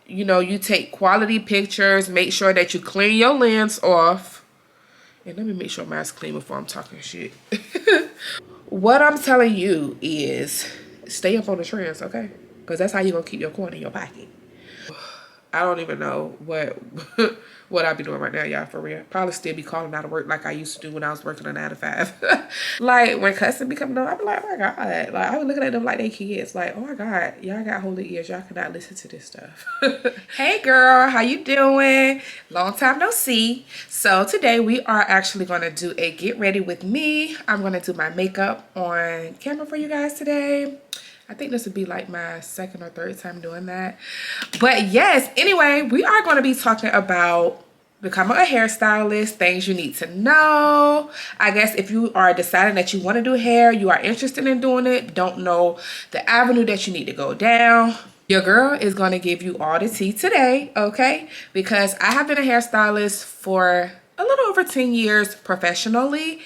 You know, you take quality pictures, make sure that you clean your lens off. And let me make sure mine's clean before I'm talking shit. What I'm telling you is stay up on the trends, okay? Because that's how you're going to keep your coin in your pocket. I don't even know what what I be doing right now, y'all, for real. Probably still be calling out of work like I used to do when I was working a 9 to 5. Like, when customers be coming on, I be like, oh my God. Like, I be looking at them like they kids. Like, oh my God, y'all got holy ears. Y'all cannot listen to this stuff. Hey, girl, how you doing? Long time no see. So today we are actually going to do a get ready with me. I'm going to do my makeup on camera for you guys today. I think this would be like my second or third time doing that. But yes, anyway, we are going to be talking about becoming a hairstylist, things you need to know. I guess if you are deciding that you want to do hair, you are interested in doing it, don't know the avenue that you need to go down, your girl is going to give you all the tea today, okay? Because I have been a hairstylist for a little over 10 years professionally,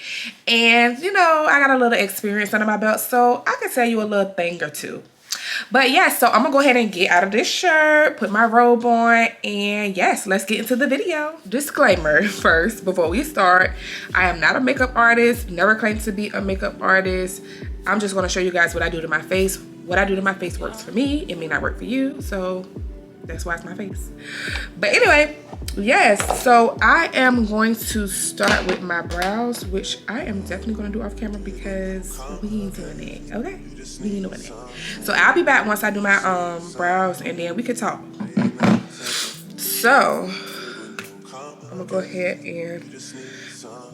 and you know, I got a little experience under my belt, so I can tell you a little thing or two. But yeah, so I'm gonna go ahead and get out of this shirt, put my robe on, and yes, let's get into the video. Disclaimer first before we start, I am not a makeup artist, never claimed to be a makeup artist. I'm just gonna show you guys what I do to my face. What I do to my face works for me, it may not work for you, so that's why it's my face. But anyway, yes, so I am going to start with my brows, which I am definitely going to do off camera because we ain't doing it, okay? We ain't doing it. So I'll be back once I do my brows, and then we can talk. So I'm gonna go ahead and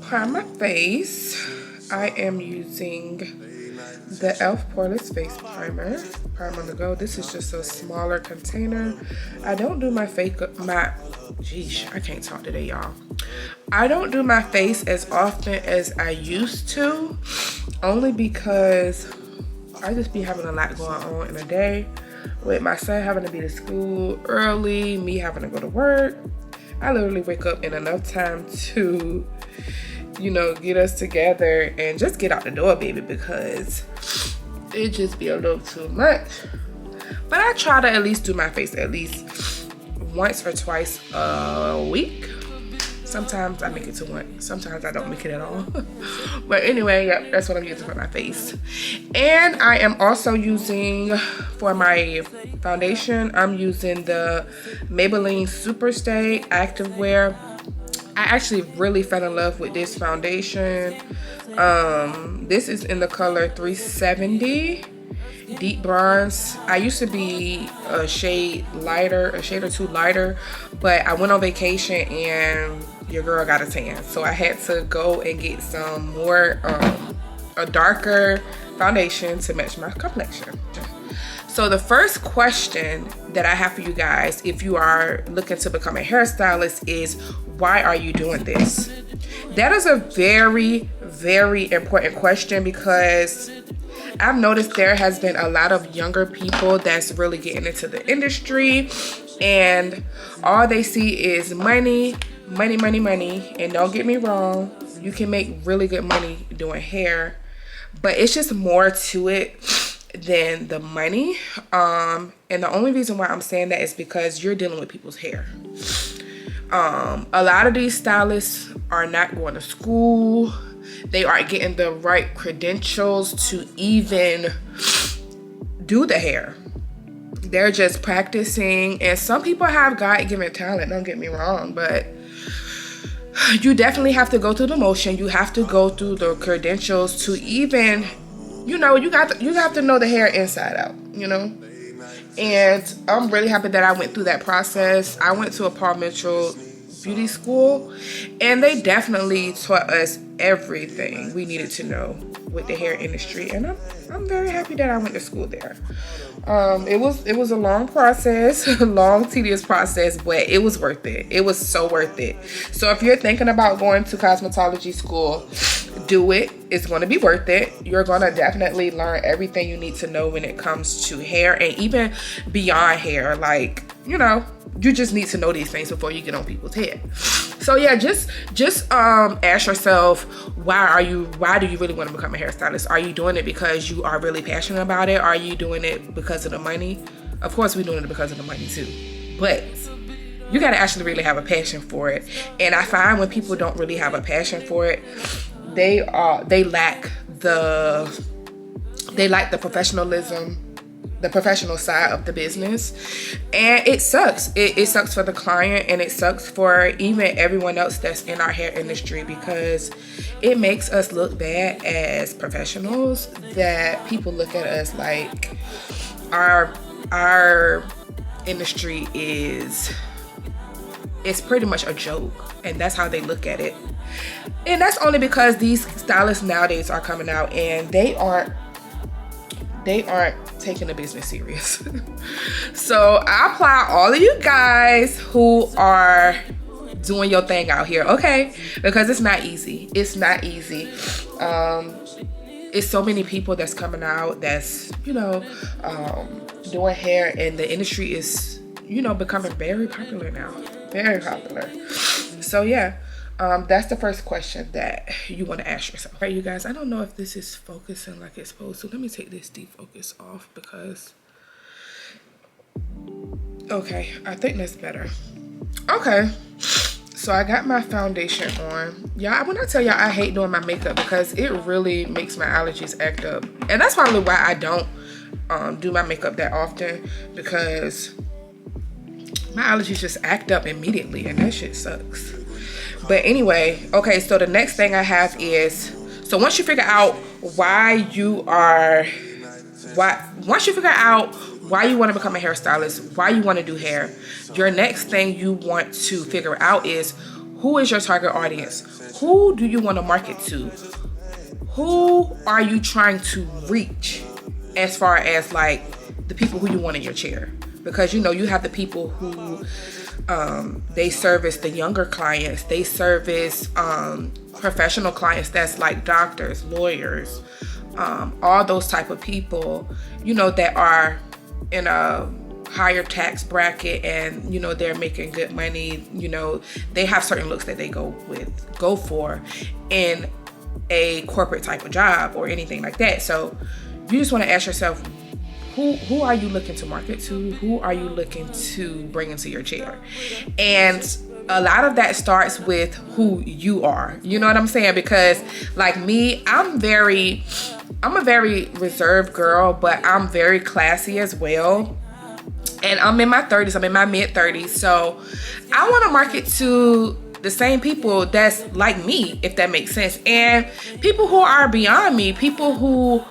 prime my face. I am using the e.l.f. Poreless Face Primer. Prime on the go. This is just a smaller container. I don't do my geesh, I can't talk today, y'all. I don't do my face as often as I used to, only because I just be having a lot going on in a day. With my son having to be to school early, me having to go to work. I literally wake up in enough time to, you know, get us together and just get out the door, baby, because it just be a little too much. But I try to at least do my face at least once or twice a week. Sometimes I make it to one, sometimes I don't make it at all. But anyway, yep, that's what I'm using for my face. And I am also using, for my foundation, I'm using the Maybelline Superstay Activewear. I actually really fell in love with this foundation. This is in the color 370 Deep Bronze. I used to be a shade or two lighter, but I went on vacation and your girl got a tan, so I had to go and get some more a darker foundation to match my complexion. So the first question that I have for you guys, if you are looking to become a hairstylist, is why are you doing this? That is a very, very important question, because I've noticed there has been a lot of younger people that's really getting into the industry, and all they see is money, money, money, money. And don't get me wrong, you can make really good money doing hair, but it's just more to it than the money. And the only reason why I'm saying that is because you're dealing with people's hair. A lot of these stylists are not going to school. They aren't getting the right credentials to even do the hair. They're just practicing, and some people have God-given talent, don't get me wrong, but you definitely have to go through the motion. You have to go through the credentials to even, you know, you have to know the hair inside out, you know. And I'm really happy that I went through that process. I went to a Paul Mitchell beauty school, and they definitely taught us everything we needed to know with the hair industry, and I'm very happy that I went to school there. It was a long process, a long, tedious process, but it was worth it. It was so worth it. So if you're thinking about going to cosmetology school, do it. It's going to be worth it. You're going to definitely learn everything you need to know when it comes to hair, and even beyond hair. Like, you know, you just need to know these things before you get on people's hair. So yeah, just ask yourself, why do you really want to become a hairstylist? Are you doing it because you are really passionate about it? Are you doing it because of the money? Of course, we're doing it because of the money too, but you gotta actually really have a passion for it. And I find when people don't really have a passion for it, they lack the professionalism, the professional side of the business, and it sucks. It sucks for the client, and it sucks for even everyone else that's in our hair industry, because it makes us look bad as professionals, that people look at us like our industry is pretty much a joke, and that's how they look at it. And that's only because these stylists nowadays are coming out and they aren't taking the business serious. So I applaud all of you guys who are doing your thing out here, okay? Because it's not easy. It's not easy. It's so many people that's coming out that's, doing hair, and the industry is, becoming very popular now. Very popular. So yeah. That's the first question that you want to ask yourself. All right, you guys, I don't know if this is focusing like it's supposed to. Let me take this defocus off because, okay, I think that's better. Okay, so I got my foundation on. Y'all, when I tell y'all I hate doing my makeup because it really makes my allergies act up. And that's probably why I don't do my makeup that often, because my allergies just act up immediately, and that shit sucks. But anyway, okay, so the next thing I have is, so once you figure out why you want to become a hairstylist, why you want to do hair, your next thing you want to figure out is, who is your target audience? Who do you want to market to? Who are you trying to reach as far as like the people who you want in your chair? Because you have the people who they service the younger clients, they service professional clients that's like doctors, lawyers, all those type of people, that are in a higher tax bracket, and they're making good money. They have certain looks that they go for in a corporate type of job or anything like that. So you just want to ask yourself, who are you looking to market to? Who are you looking to bring into your chair? And a lot of that starts with who you are. You know what I'm saying? Because like me, I'm a very reserved girl, but I'm very classy as well. And I'm in my 30s. I'm in my mid 30s. So I want to market to the same people that's like me, if that makes sense. And people who are beyond me, people who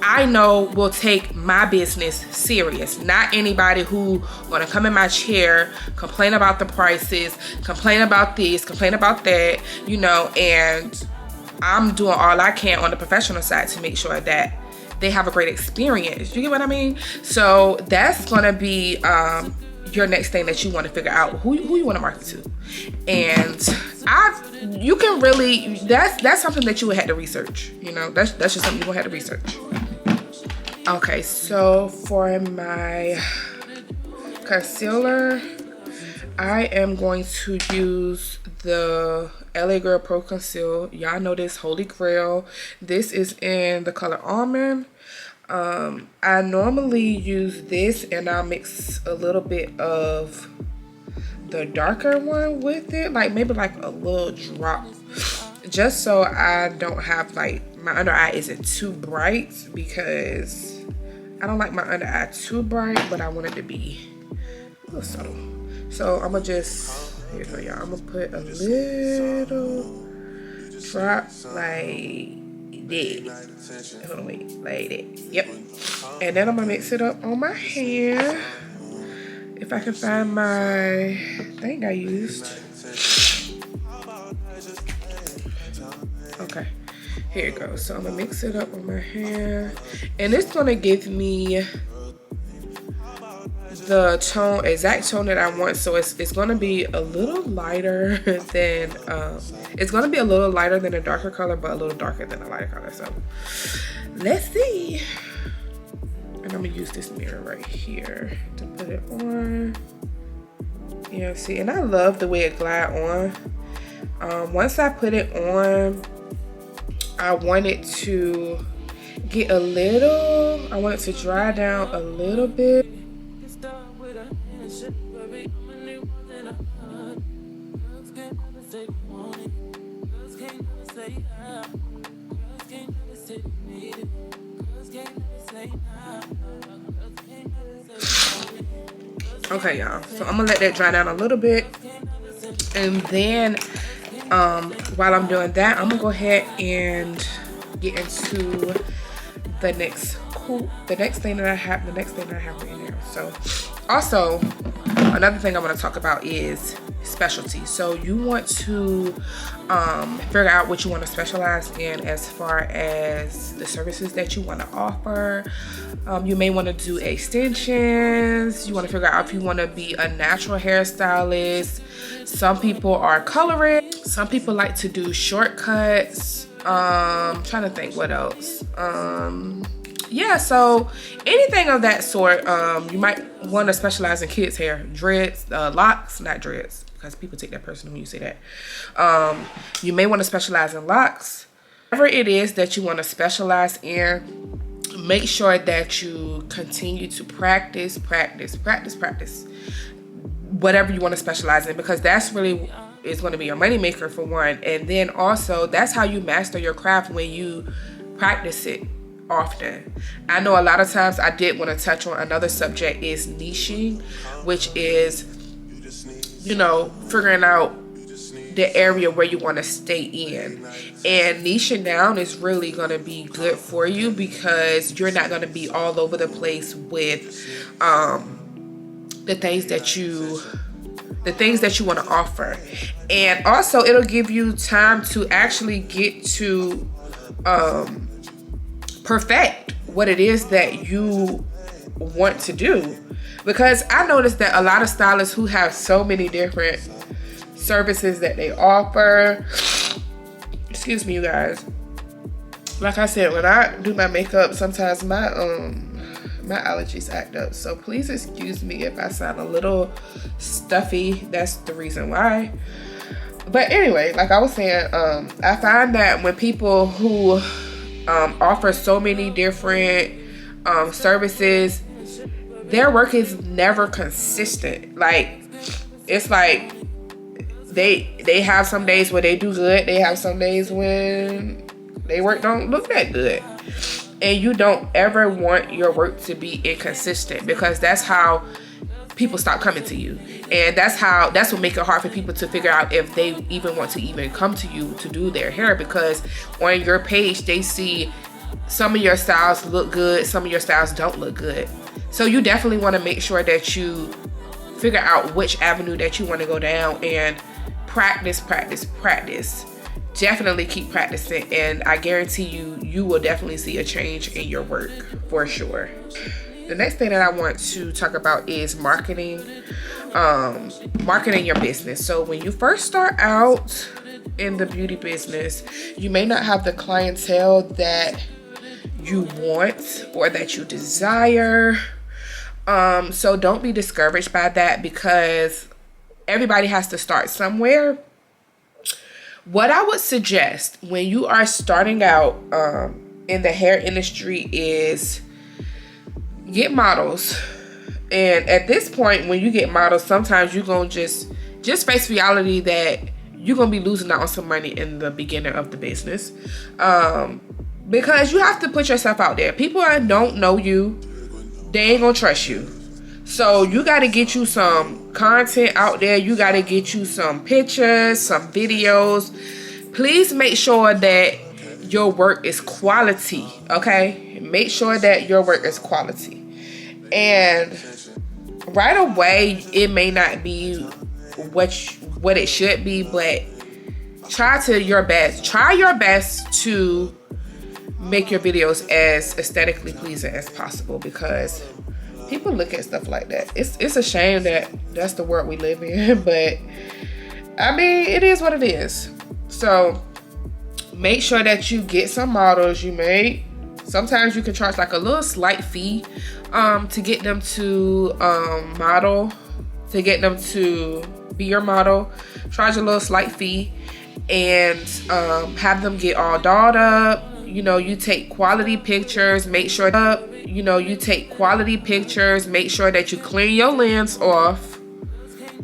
I know will take my business serious. Not anybody who wanna come in my chair, complain about the prices, complain about this, complain about that, and I'm doing all I can on the professional side to make sure that they have a great experience. You get what I mean? So that's gonna be your next thing that you want to figure out, who you want to market to. And you can really, that's something that you would have to research. That's just something you would have to research. Okay, so for my concealer, I am going to use the LA Girl Pro Conceal. Y'all know this, Holy Grail. This is in the color Almond. I normally use this, and I'll mix a little bit of the darker one with it, like maybe like a little drop, just so I don't have like, my under eye isn't too bright, because I don't like my under eye too bright, but I want it to be a little subtle. So I'm gonna just, here you go, y'all. I'm gonna put a little drop like that. Hold on, wait, like that. Yep. And then I'm gonna mix it up on my hair. If I can find my thing I used. Okay. Here it goes. So I'm gonna mix it up on my hair, and it's gonna give me the exact tone that I want. So it's gonna be a little lighter than a darker color, but a little darker than a lighter color. So let's see. And I'm gonna use this mirror right here to put it on. Yeah, see, and I love the way it glide on. Once I put it on, I want it to get I want it to dry down a little bit. Okay, y'all, so I'm gonna let that dry down a little bit, and then while I'm doing that, I'm gonna go ahead and get into the next thing that I have right now. So also, another thing I want to talk about is specialty. So you want to figure out what you want to specialize in as far as the services that you want to offer. You may want to do extensions. You want to figure out if you want to be a natural hairstylist. Some people are colorists. Some people like to do shortcuts. I'm trying to think what else. Yeah, so anything of that sort. You might want to specialize in kids' hair, dreads, locks, not dreads, because people take that personal when you say that. You may want to specialize in locks. Whatever it is that you want to specialize in, make sure that you continue to practice whatever you want to specialize in, because that's really is going to be your money maker for one. And then also, that's how you master your craft, when you practice it often. I know a lot of times I did want to touch on another subject is niching, which is, you know, figuring out the area where you want to stay in. And niching down is really going to be good for you, because you're not going to be all over the place with the things that you want to offer. And also, it'll give you time to actually get to perfect what it is that you want to do. Because I noticed that a lot of stylists who have so many different services that they offer, excuse me, you guys, like I said, when I do my makeup, sometimes my allergies act up, so please excuse me if I sound a little stuffy. That's the reason why. But anyway, like I was saying, I find that when people who offer so many different services, their work is never consistent. Like, it's like they have some days where they do good, they have some days when their work don't look that good. And you don't ever want your work to be inconsistent, because that's how people stop coming to you. And that's what makes it hard for people to figure out if they even want to even come to you to do their hair, because on your page they see some of your styles look good, some of your styles don't look good. So you definitely want to make sure that you figure out which avenue that you want to go down, and practice. Definitely keep practicing, and I guarantee you will definitely see a change in your work for sure. The next thing that I want to talk about is marketing your business. So when you first start out in the beauty business, you may not have the clientele that you want or that you desire. So don't be discouraged by that, because everybody has to start somewhere. What I would suggest when you are starting out in the hair industry is get models. And at this point, when you get models, sometimes you're going to just face reality that you're going to be losing out on some money in the beginning of the business. Because you have to put yourself out there. People that don't know you, they ain't going to trust you. So you got to get you some content out there. You got to get you some pictures, some videos. Please make sure that your work is quality, okay? Make sure that your work is quality. And right away, it may not be what it should be, but try your best to make your videos as aesthetically pleasing as possible, because people look at stuff like that. It's a shame that that's the world we live in, but I mean, it is what it is. So make sure that you get some models. Sometimes you can charge like a little slight fee to get them to model, to get them to be your model. Charge a little slight fee and have them get all dolled up. You know, you take quality pictures. Make sure that you clean your lens off.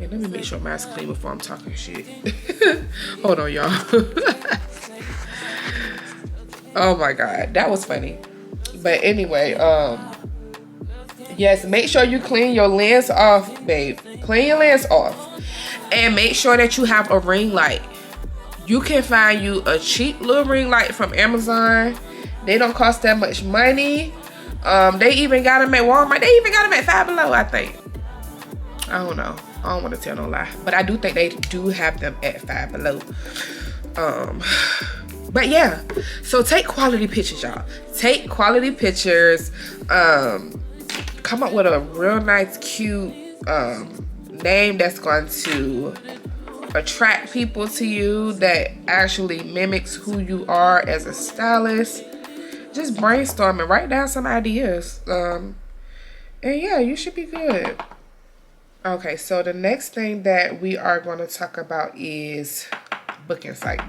And let me make sure mine's clean before I'm talking shit. Hold on, y'all. Oh my God, that was funny. But anyway, yes, make sure you clean your lens off, babe. Clean your lens off. And make sure that you have a ring light. You can find you a cheap little ring light from Amazon. They don't cost that much money. They even got them at Walmart. They even got them at Five Below, I think. I don't know. I don't want to tell no lie. But I do think they do have them at Five Below. But yeah. So take quality pictures, y'all. Take quality pictures. Come up with a real nice, cute name that's going to attract people to you, that actually mimics who you are as a stylist. Just brainstorm and write down some ideas. And yeah, you should be good. Okay, so the next thing that we are going to talk about is booking site.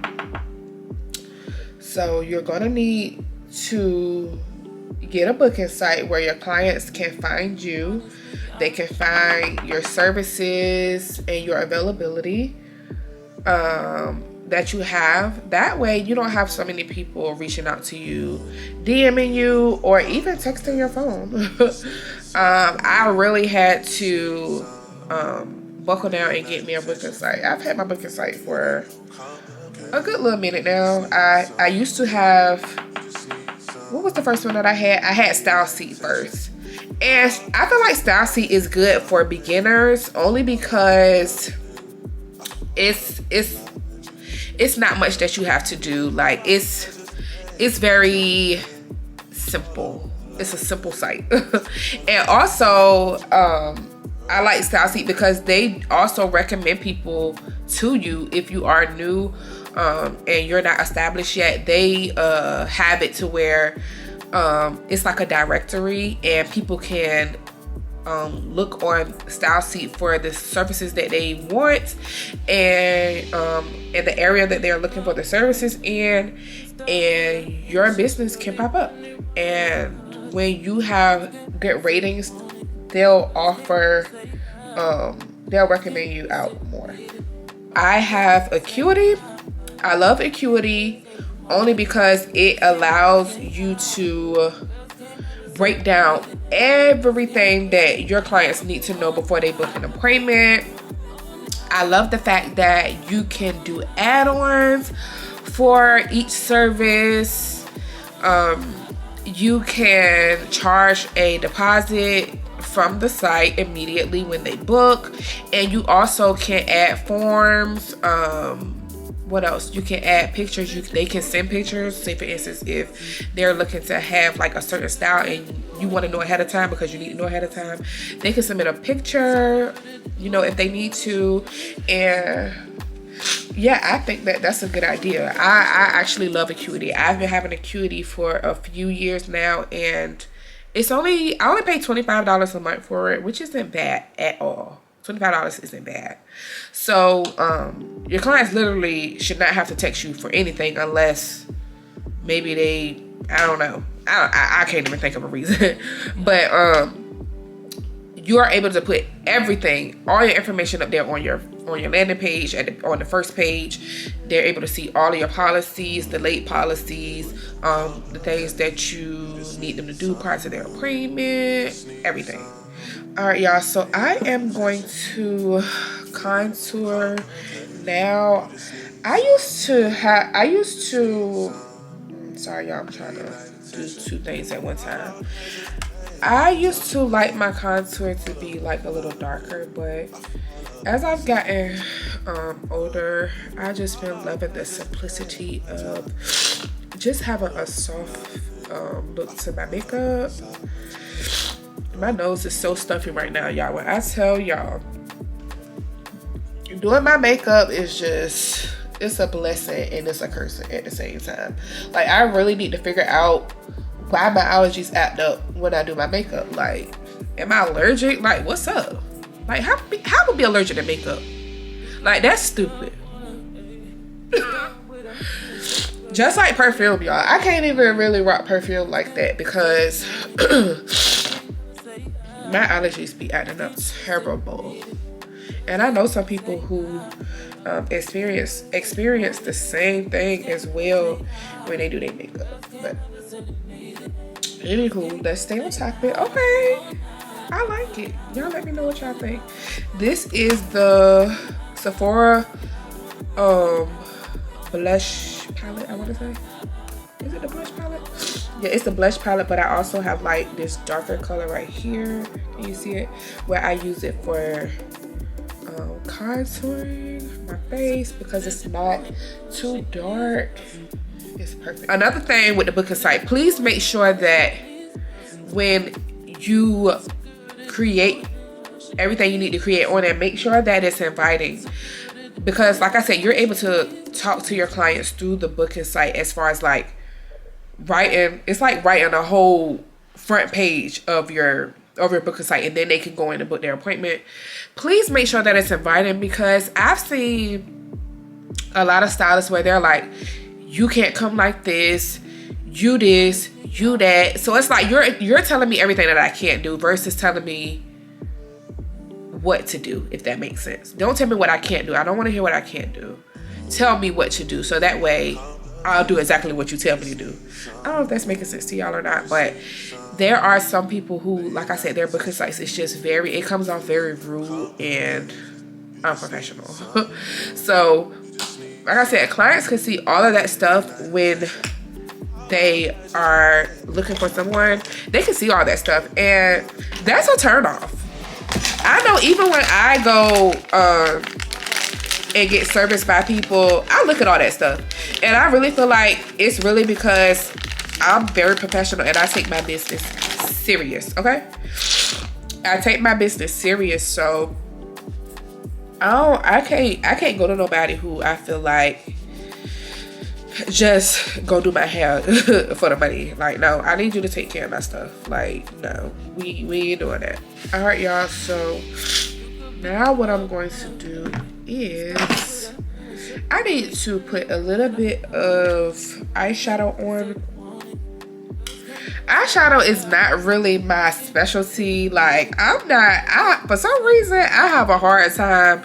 So you're going to need to get a booking site where your clients can find you. They can find your services and your availability that you have. That way you don't have so many people reaching out to you, DMing you, or even texting your phone. I really had to buckle down and get me a booking site. I've had my booking site for a good little minute now. I used to have, what was the first one that I had? I had StyleSeat first. And I feel like StyleSeat is good for beginners only because it's not much that you have to do. Like it's very simple. It's a simple site. And also I like StyleSeat because they also recommend people to you if you are new and you're not established yet. They have it to where it's like a directory and people can look on StyleSeat for the services that they want and in the area that they're looking for the services in, and your business can pop up. And when you have good ratings, they'll offer they'll recommend you out more. I have Acuity. I love Acuity only because it allows you to break down everything that your clients need to know before they book an appointment. I love the fact that you can do add-ons for each service. You can charge a deposit from the site immediately when they book, and you also can add forms. What else? You can add pictures. They can send pictures. Say for instance, if they're looking to have like a certain style and you want to know ahead of time because you need to know ahead of time, they can submit a picture, you know, if they need to. And yeah, I think that that's a good idea. I actually love Acuity. I've been having Acuity for a few years now, and I only pay $25 a month for it, which isn't bad at all. $25 isn't bad. So your clients literally should not have to text you for anything unless maybe they, I don't know. I can't even think of a reason. But you are able to put everything, all your information up there on your landing page, on the first page. They're able to see all of your policies, the late policies, the things that you need them to do prior to their appointment, everything. All right, y'all, so I am going to contour now. Sorry, y'all, I'm trying to do two things at one time. I used to like my contour to be like a little darker, but as I've gotten older, I just been loving the simplicity of just having a soft look to my makeup. My nose is so stuffy right now, y'all. When I tell y'all, doing my makeup is just, it's a blessing and it's a curse at the same time. Like, I really need to figure out why my allergies act up when I do my makeup. Like, am I allergic? Like, what's up? Like, how would be allergic to makeup? Like, that's stupid. Just like perfume, y'all. I can't even really rock perfume like that because my allergies be acting up terrible. And I know some people who experience the same thing as well when they do their makeup. But anywho, let's stay on topic. Okay, I like it. Y'all let me know what y'all think. This is the Sephora blush palette, I want to say. Is it the blush palette? Yeah, it's the blush palette, but I also have like this darker color right here. Can you see it? Where I use it for contouring my face because it's not too dark. It's perfect. Another thing with the booking site, please make sure that when you create everything you need to create on it, make sure that it's inviting. Because like I said, you're able to talk to your clients through the booking site as far as like writing. It's like writing a whole front page of your booking site, and then they can go in and book their appointment. Please make sure that it's inviting, because I've seen a lot of stylists where they're like, you can't come like this, you that. So it's like you're telling me everything that I can't do versus telling me what to do, if that makes sense. Don't tell me what I can't do. I don't want to hear what I can't do. Tell me what to do, so that way I'll do exactly what you tell me to do. I don't know if that's making sense to y'all or not, but there are some people who, like I said, their booking sites is just it comes off very rude and unprofessional. So, like I said, clients can see all of that stuff when they are looking for someone. They can see all that stuff, and that's a turn off. I know even when I go and get serviced by people, I look at all that stuff, and I really feel like it's really because I'm very professional and I take my business serious. Okay, I take my business serious, so I can't go to nobody who I feel like just go do my hair for the money. Like, no, I need you to take care of my stuff. Like, no, we ain't doing that. All right, y'all. So now what I'm going to do is I need to put a little bit of eyeshadow on. Eyeshadow is not really my specialty. Like, for some reason I have a hard time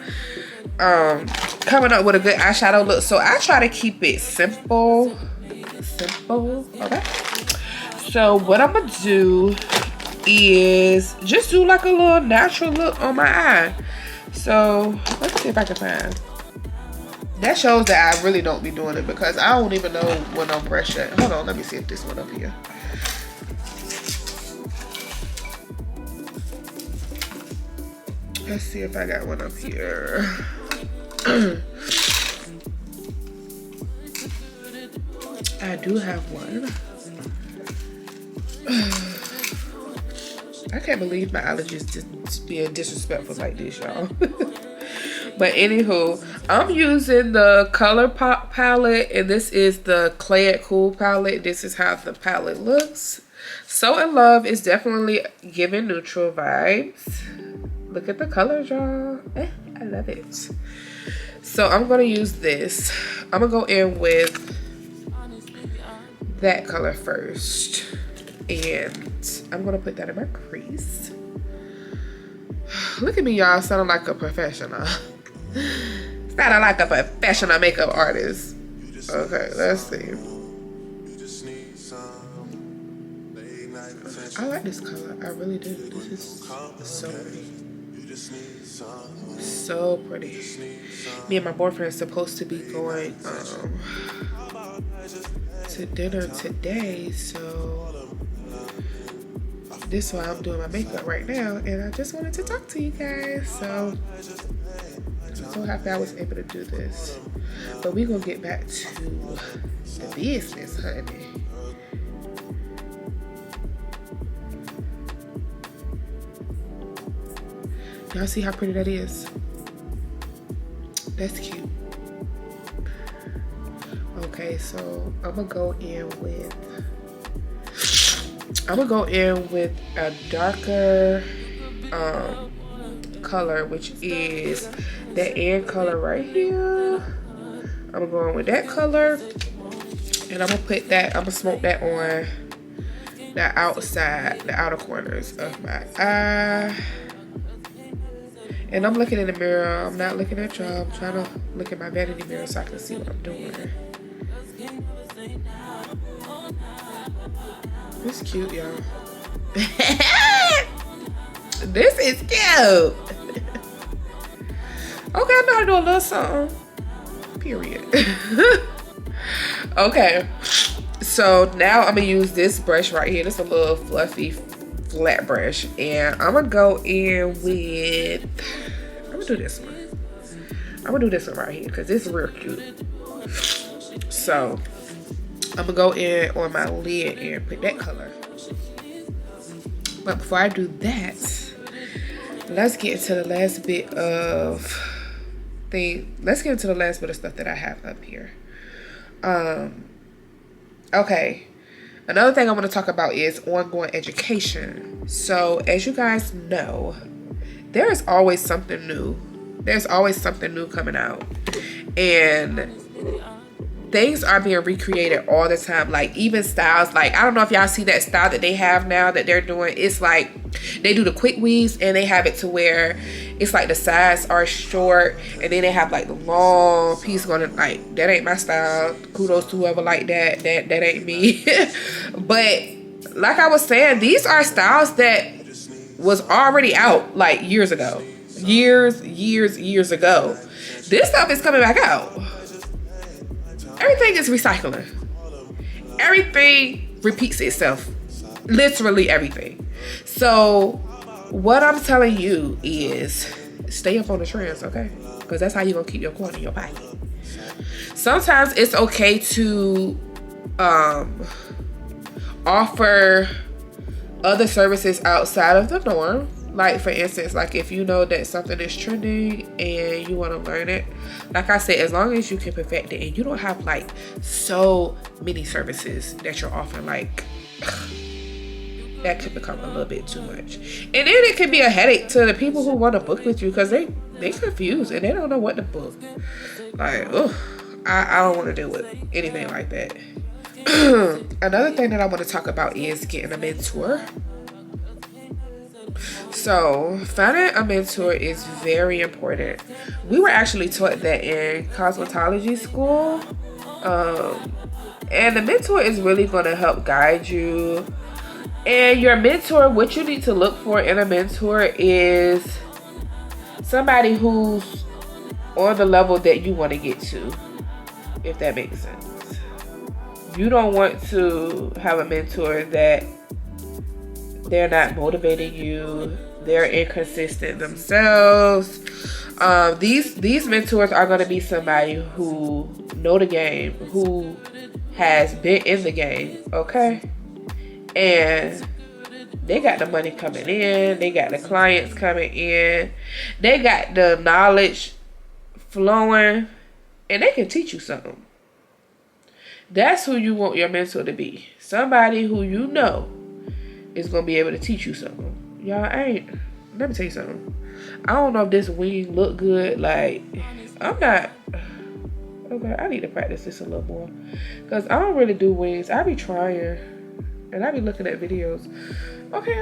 coming up with a good eyeshadow look, so I try to keep it simple. Okay, so what I'm gonna do is just do like a little natural look on my eye. So let's see if I can find. That shows that I really don't be doing it, because I don't even know when I'm brush at. Hold on, let me see if this one up here. Let's see if I got one up here. I do have one. I can't believe my allergies just being disrespectful like this, y'all. But anywho, I'm using the Color Pop palette, and this is the Clay It Cool palette. This is how the palette looks. So in Love is definitely giving neutral vibes. Look at the colors, y'all. I love it. So I'm gonna use this. I'm gonna go in with that color first, and I'm gonna put that in my crease. Look at me, y'all, sounding like a professional. Sounding like a professional makeup artist. Okay, let's see. I like this color. I really do. This is so pretty. So pretty. Me and my boyfriend is supposed to be going to dinner today, so this is why I'm doing my makeup right now, and I just wanted to talk to you guys. So I'm so happy I was able to do this. But we're gonna get back to the business, honey. Y'all see how pretty that is? That's cute. Okay, so I'm gonna go in with a darker color, which is that end color right here. I'm gonna go in with that color, and I'm gonna smoke that on the outer corners of my eye. And I'm looking in the mirror. I'm not looking at y'all. I'm trying to look at my vanity mirror so I can see what I'm doing. It's cute, y'all. This is cute. Okay, I know how to do a little something. Period. Okay. So now I'm gonna use this brush right here. This is a little fluffy flat brush. And I'm gonna go in with, I'm gonna do this one. I'm gonna do this one right here because it's real cute. So I'm gonna go in on my lid and put that color. But before I do that, let's get into the last bit of stuff that I have up here. Okay. Another thing I want to talk about is ongoing education. So as you guys know, there is always something new. There's always something new coming out. And things are being recreated all the time. Like even styles, like I don't know if y'all see that style that they have now that they're doing. It's like they do the quick weaves and they have it to where it's like the sides are short and then they have like the long piece going. Like that ain't my style. Kudos to whoever like that. That ain't me. But like I was saying, these are styles that was already out like years ago. Years ago. This stuff is coming back out. Everything is recycling. Everything repeats itself. Literally everything. So what I'm telling you is stay up on the trends, okay? Because that's how you're going to keep your coin in your pocket. Sometimes it's okay to offer other services outside of the norm. Like for instance, like if you know that something is trending and you want to learn it, like I said, as long as you can perfect it and you don't have like so many services that you're offering, like that could become a little bit too much. And then it can be a headache to the people who want to book with you because they confused and they don't know what to book. Like, I don't want to deal with anything like that. Another thing that I want to talk about is getting a mentor. So finding a mentor is very important. We were actually taught that in cosmetology school. And the mentor is really going to help guide you. And your mentor, what you need to look for in a mentor is somebody who's on the level that you want to get to, if that makes sense. You don't want to have a mentor that they're not motivating you, they're inconsistent themselves. These mentors are going to be somebody who know the game, who has been in the game, okay? And they got the money coming in, they got the clients coming in, they got the knowledge flowing, and they can teach you something. That's who you want your mentor to be. Somebody who you know is going to be able to teach you something. Y'all let me tell you something. I don't know if this wing look good. Like, I'm not, okay, I need to practice this a little more. Because I don't really do wings. I be trying. And I be looking at videos. Okay.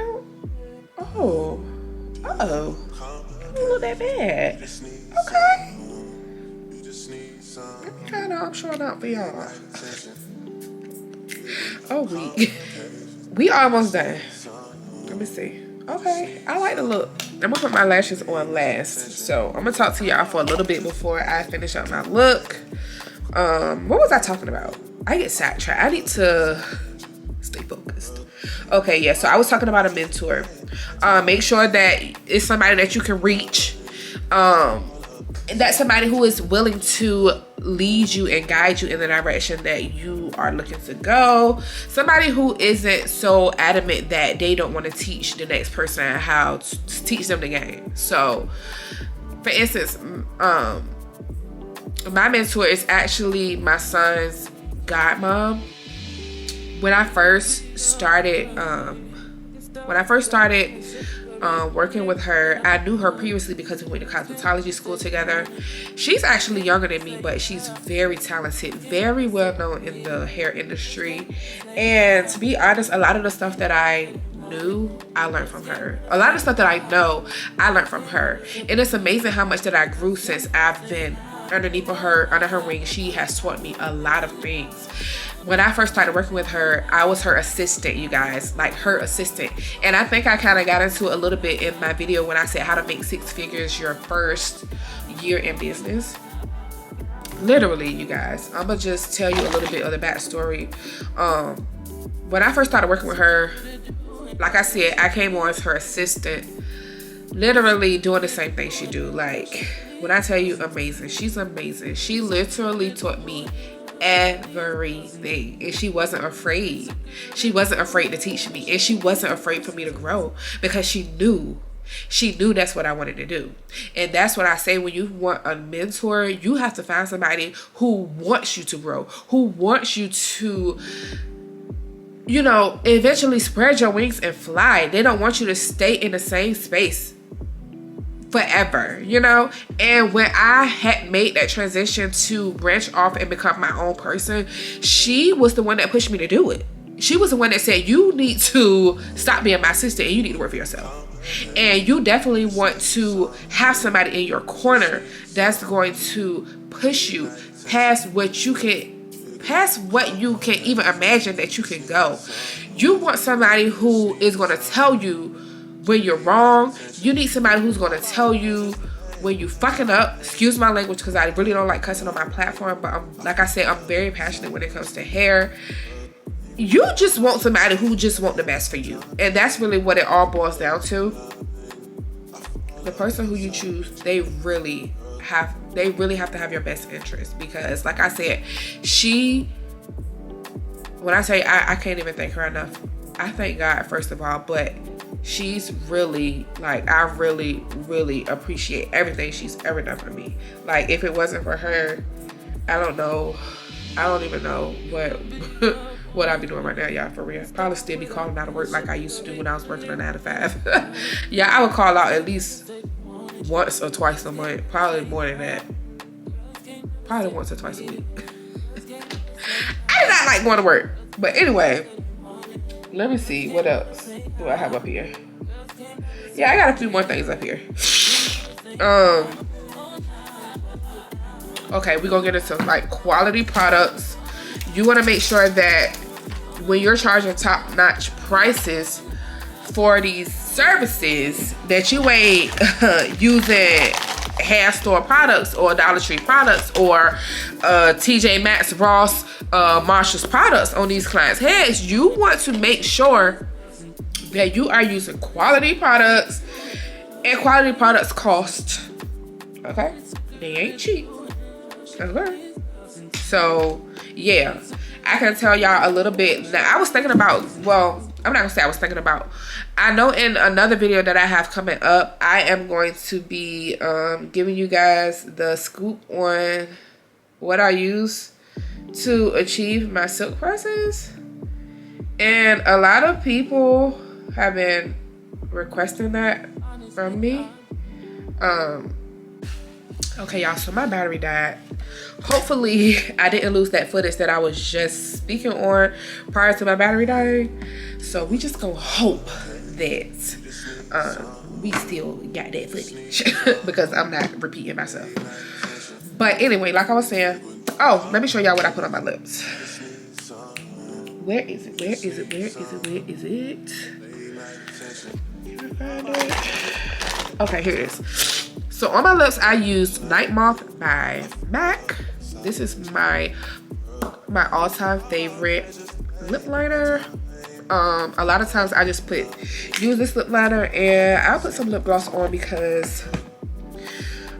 Oh. Uh-oh. It don't look that bad. Okay. Let me try it out. I'm showing out for y'all. Oh, we almost done. Let me see. Okay, I like the look. I'm gonna put my lashes on last. So I'm gonna talk to y'all for a little bit before I finish up my look. What was I talking about? I get sidetracked. I need to stay focused. Okay, yeah, so I was talking about a mentor. Make sure that it's somebody that you can reach. That's somebody who is willing to lead you and guide you in the direction that you are looking to go. Somebody who isn't so adamant that they don't want to teach the next person how to teach them the game. So, for instance, my mentor is actually my son's godmom. When I first started working with her, I knew her previously because we went to cosmetology school together. She's actually younger than me, but she's very talented, very well known in the hair industry. And to be honest, a lot of the stuff that I knew, I learned from her. A lot of stuff that I know, I learned from her. And it's amazing how much that I grew since I've been underneath of her, under her wing. She has taught me a lot of things. When I first started working with her, I was her assistant, you guys, like her assistant. And I think I kind of got into a little bit in my video when I said how to make 6 figures your first year in business. Literally, you guys, I'm gonna just tell you a little bit of the backstory. When I first started working with her, like I said, I came on as her assistant, literally doing the same thing she do. Like, when I tell you amazing, she's amazing. She literally taught me everything, and she wasn't afraid. She wasn't afraid to teach me, and she wasn't afraid for me to grow, because she knew that's what I wanted to do. And that's what I say, when you want a mentor, you have to find somebody who wants you to grow, who wants you to, you know, eventually spread your wings and fly. They don't want you to stay in the same space forever, you know. And when I had made that transition to branch off and become my own person, she was the one that pushed me to do it. She was the one that said, you need to stop being my sister and you need to work for yourself. And you definitely want to have somebody in your corner that's going to push you past what you can even imagine that you can go. You want somebody who is going to tell you when you're wrong. You need somebody who's going to tell you when you fucking up. Excuse my language, because I really don't like cussing on my platform, but like I said, I'm very passionate when it comes to hair. You just want somebody who just want the best for you. And that's really what it all boils down to. The person who you choose, they really have to have your best interest. Because like I said, when I say I can't even thank her enough. I thank God first of all, but she's really, like, I really, really appreciate everything she's ever done for me. Like, if it wasn't for her, I don't even know what I'd be doing right now, y'all, for real. Probably still be calling out of work like I used to do when I was working a 9 to 5. Yeah, I would call out at least once or twice a month. Probably more than that. Probably once or twice a week. I did not like going to work. But anyway, let me see. What else do I have up here? Yeah, I got a few more things up here. Okay, we're gonna get into like quality products. You want to make sure that when you're charging top-notch prices for these services, that you ain't using hair store products or Dollar Tree products or TJ Maxx, Ross, Marshall's products on these clients' heads. You want to make sure that you are using quality products, and quality products cost. Okay, they ain't cheap. Okay, so yeah, I can tell y'all a little bit. Now, I was thinking about, well, I'm not gonna say I was thinking about. I know in another video that I have coming up, I am going to be giving you guys the scoop on what I use to achieve my silk presses. And a lot of people have been requesting that from me. Okay, y'all, so my battery died. Hopefully I didn't lose that footage that I was just speaking on prior to my battery dying. So we just gonna hope that we still got that footage because I'm not repeating myself. But anyway, like I was saying, oh, let me show y'all what I put on my lips. Where is it? Where is it? Where is it? Where is it? Can I find it? Okay, here it is. So on my lips, I used Night Moth by MAC. This is my all-time favorite lip liner. A lot of times I just use this lip liner and I'll put some lip gloss on because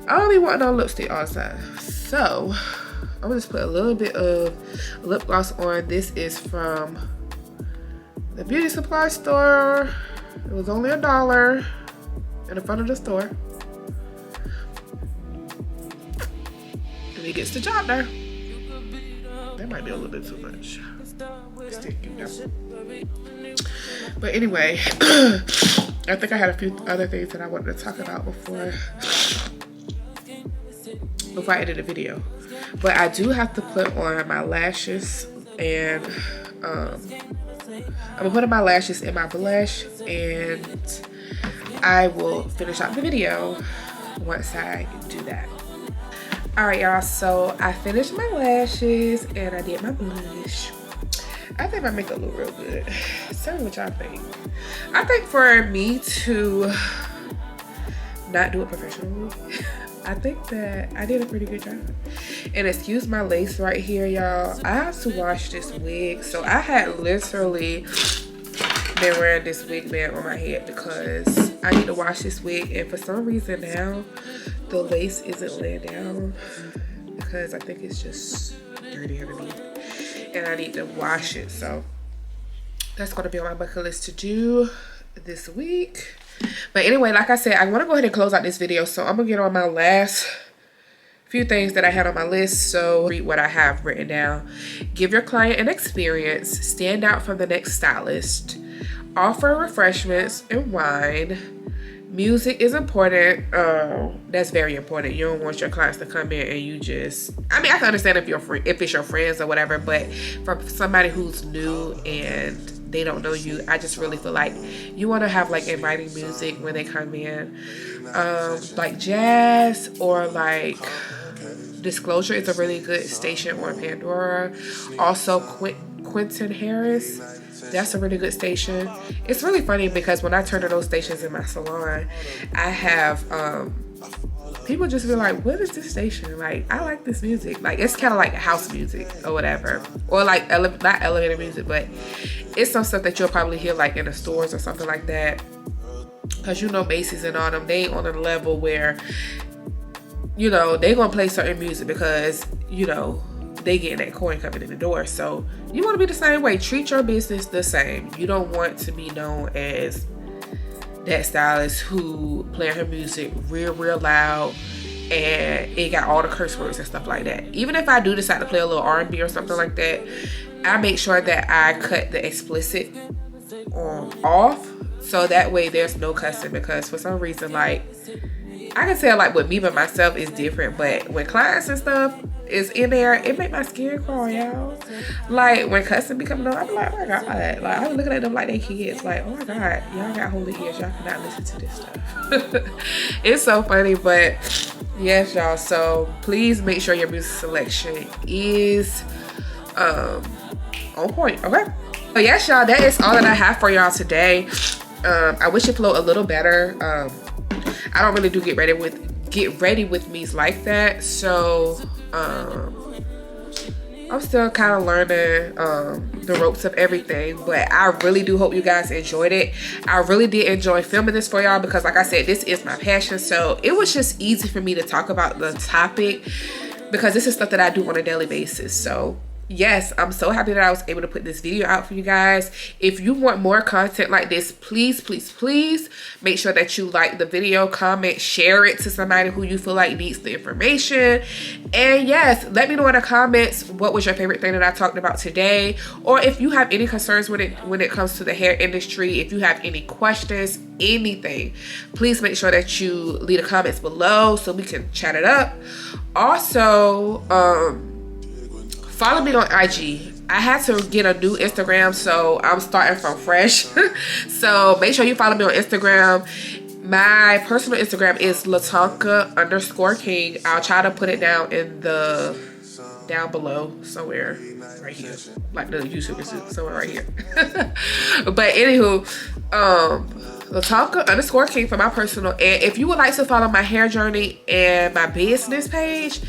I don't be wanting no lipstick all the time. So I'm gonna just put a little bit of lip gloss on. This is from the beauty supply store. It was only $1 in the front of the store. And it gets the job there. That might be a little bit too much. Still cute though. But anyway, I think I had a few other things that I wanted to talk about before I edit the video. But I do have to put on my lashes and I'm gonna put my lashes in my blush, and I will finish out the video once I do that. All right, y'all, so I finished my lashes and I did my blush. I think my makeup look real good. Tell me what y'all think. I think for me to not do it professionally, I think that I did a pretty good job. And excuse my lace right here, y'all. I have to wash this wig. So I had literally been wearing this wig band on my head because I need to wash this wig, and for some reason now the lace isn't laying down because I think it's just dirty underneath and I need to wash it. So that's going to be on my bucket list to do this week. But anyway, like I said, I want to go ahead and close out this video, so I'm gonna get on my last few things that I had on my list. So read what I have written down. Give your client an experience, stand out from the next stylist, offer refreshments and wine. Music is important. That's very important. You don't want your clients to come in and you just, I mean, I can understand if it's your friends or whatever, but for somebody who's new and they don't know you, I just really feel like you want to have like inviting music when they come in, like jazz or like Disclosure is a really good station on Pandora. Also Quentin Harris, that's a really good station. It's really funny because when I turn to those stations in my salon, I have people just be like, what is this station? Like, I like this music. Like, it's kind of like house music or whatever. Or like, not elevator music, but it's some stuff that you'll probably hear like in the stores or something like that. Because you know Macy's and all them, they on a level where, you know, they gonna play certain music because, you know, they getting that coin coming in the door. So you want to be the same way. Treat your business the same. You don't want to be known as that stylist who playing her music real loud and it got all the curse words and stuff like that. Even if I do decide to play a little R&B or something like that, I make sure that I cut the explicit off, so that way there's no cussing. Because for some reason, like, I can tell like with me but myself is different, but when clients and stuff is in there, it make my skin crawl, y'all. Like when cussing be coming on, I be like, oh my god, like I be looking at them like they kids, like, oh my god, y'all got holy ears, y'all cannot listen to this stuff. It's so funny, but yes, y'all, so please make sure your music selection is on point, okay? So yes, y'all, that is all that I have for y'all today. I wish it flowed a little better. I don't really do get ready with me's like that, so I'm still kind of learning the ropes of everything, but I really do hope you guys enjoyed it. I really did enjoy filming this for y'all because, like I said, this is my passion, so it was just easy for me to talk about the topic because this is stuff that I do on a daily basis. So yes, I'm so happy that I was able to put this video out for you guys. If you want more content like this, please make sure that you like the video, comment, share it to somebody who you feel like needs the information. And yes, let me know in the comments what was your favorite thing that I talked about today, or if you have any concerns when it comes to the hair industry, if you have any questions, anything, please make sure that you leave the comments below so we can chat it up. Also, follow me on IG. I had to get a new Instagram, so I'm starting from fresh. So make sure you follow me on Instagram. My personal Instagram is Latonka_King. I'll try to put it down in the down below somewhere right here, like the YouTuber somewhere right here. But anywho, Latonka_King for my personal. And if you would like to follow my hair journey and my business page,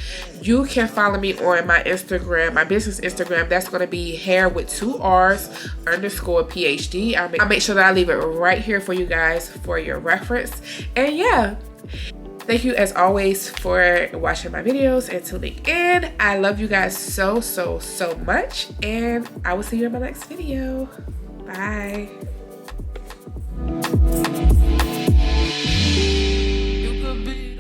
you can follow me on my Instagram, my business Instagram. That's going to be hair with 2 R's _PhD. I'll make sure that I leave it right here for you guys for your reference. And yeah, thank you as always for watching my videos and tuning in. I love you guys so much, and I will see you in my next video. Bye. You could be